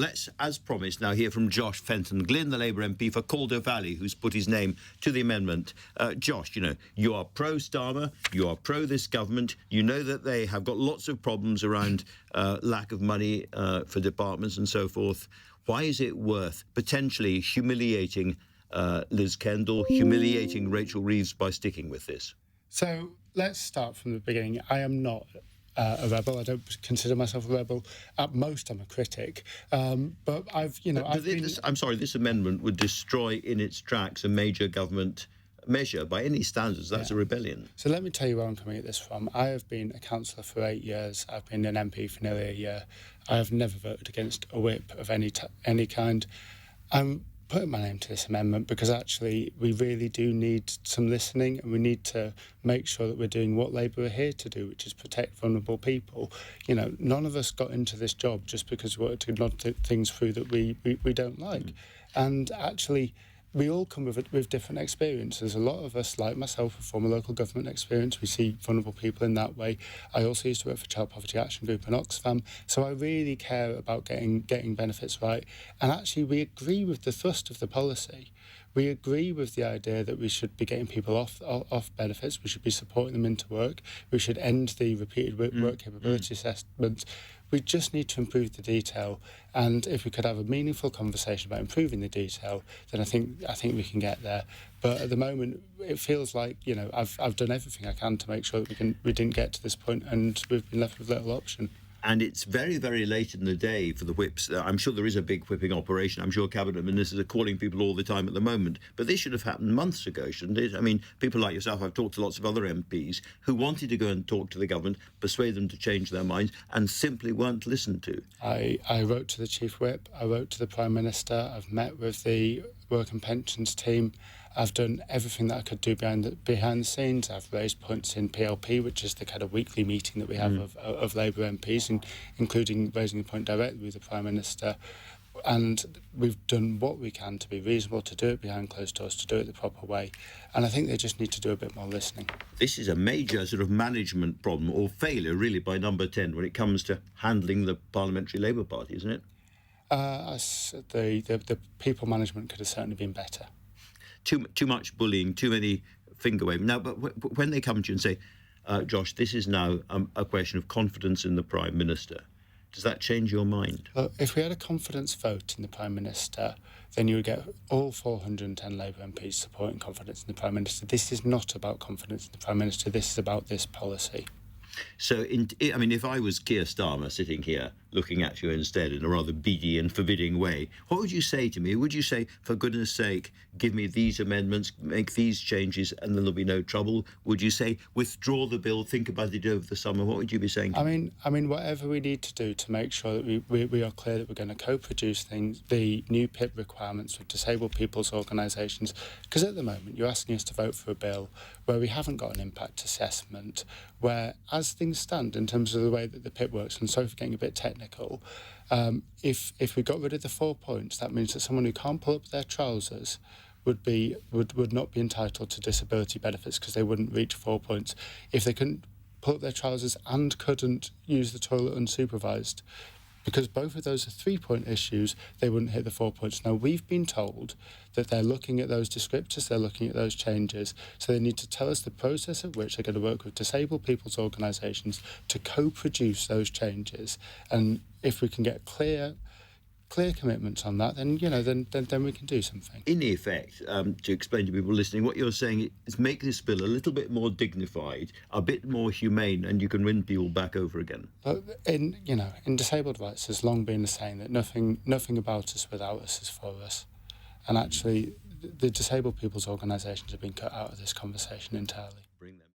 Let's, as promised, now hear from Josh Fenton-Glynn, the Labour MP for Calder Valley, who's put his name to the amendment. Josh, you are pro-Starmer, you are pro this government, you know that they have got lots of problems around lack of money for departments and so forth. Why is it worth potentially humiliating Liz Kendall, humiliating Rachel Reeves by sticking with this? So let's start from the beginning. I am not a rebel. I don't consider myself a rebel. At most, I'm a critic. But I'm sorry, this amendment would destroy in its tracks a major government measure by any standards. That's a rebellion. So let me tell you where I'm coming at this from. I have been a councillor for 8 years. I've been an MP for nearly a year. I have never voted against a whip of any kind. I'm putting my name to this amendment because actually we really do need some listening, and we need to make sure that we're doing what Labour are here to do, which is protect vulnerable people. None of us got into this job just because we wanted to nod things through that we don't like. And actually, we all come with different experiences. A lot of us, like myself, with former local government experience, we see vulnerable people in that way. I also used to work for Child Poverty Action Group and Oxfam, so I really care about getting benefits right. And actually, we agree with the thrust of the policy. We agree with the idea that we should be getting people off benefits. We should be supporting them into work. We should end the repeated work capability assessments. We just need to improve the detail, and if we could have a meaningful conversation about improving the detail, then I think we can get there. But at the moment, it feels like I've done everything I can to make sure that we didn't get to this point, and we've been left with little option. And it's very, very late in the day for the whips. I'm sure there is a big whipping operation. I'm sure cabinet ministers are calling people all the time at the moment. But this should have happened months ago, shouldn't it? I mean, people like yourself, I've talked to lots of other MPs who wanted to go and talk to the government, persuade them to change their minds, and simply weren't listened to. I wrote to the Chief Whip. I wrote to the Prime Minister. I've met with the Work and Pensions team. I've done everything that I could do behind the scenes. I've raised points in PLP, which is the kind of weekly meeting that we have of Labour MPs, including raising a point directly with the Prime Minister. And we've done what we can to be reasonable, to do it behind closed doors, to do it the proper way. And I think they just need to do a bit more listening. This is a major sort of management problem, or failure, really, by Number 10 when it comes to handling the Parliamentary Labour Party, isn't it? The people management could have certainly been better. Too much bullying, too many finger waving. Now, but when they come to you and say, Josh, this is now a question of confidence in the Prime Minister, does that change your mind? Well, if we had a confidence vote in the Prime Minister, then you would get all 410 Labour MPs supporting confidence in the Prime Minister. This is not about confidence in the Prime Minister. This is about this policy. So, if I was Keir Starmer sitting here looking at you instead in a rather beady and forbidding way, what would you say to me? Would you say, for goodness sake, give me these amendments, make these changes, and then there'll be no trouble? Would you say, withdraw the bill, think about it over the summer? What would you be saying to me? I mean, whatever we need to do to make sure that we are clear that we're going to co-produce the new PIP requirements with disabled people's organisations, because at the moment you're asking us to vote for a bill where we haven't got an impact assessment, where, as things stand in terms of the way that the PIP works, and sorry for getting a bit technical, if we got rid of the 4 points, that means that someone who can't pull up their trousers would not be entitled to disability benefits because they wouldn't reach 4 points. If they couldn't pull up their trousers and couldn't use the toilet unsupervised, because both of those are 3-point issues, they wouldn't hit the 4 points. Now, we've been told that they're looking at those descriptors, they're looking at those changes, so they need to tell us the process at which they're going to work with disabled people's organisations to co-produce those changes. And if we can get clear commitments on that, then then we can do something. In effect, to explain to people listening, what you're saying is make this bill a little bit more dignified, a bit more humane, and you can win people back over again. In disabled rights, there's long been the saying that nothing about us without us is for us, and actually, the disabled people's organisations have been cut out of this conversation entirely.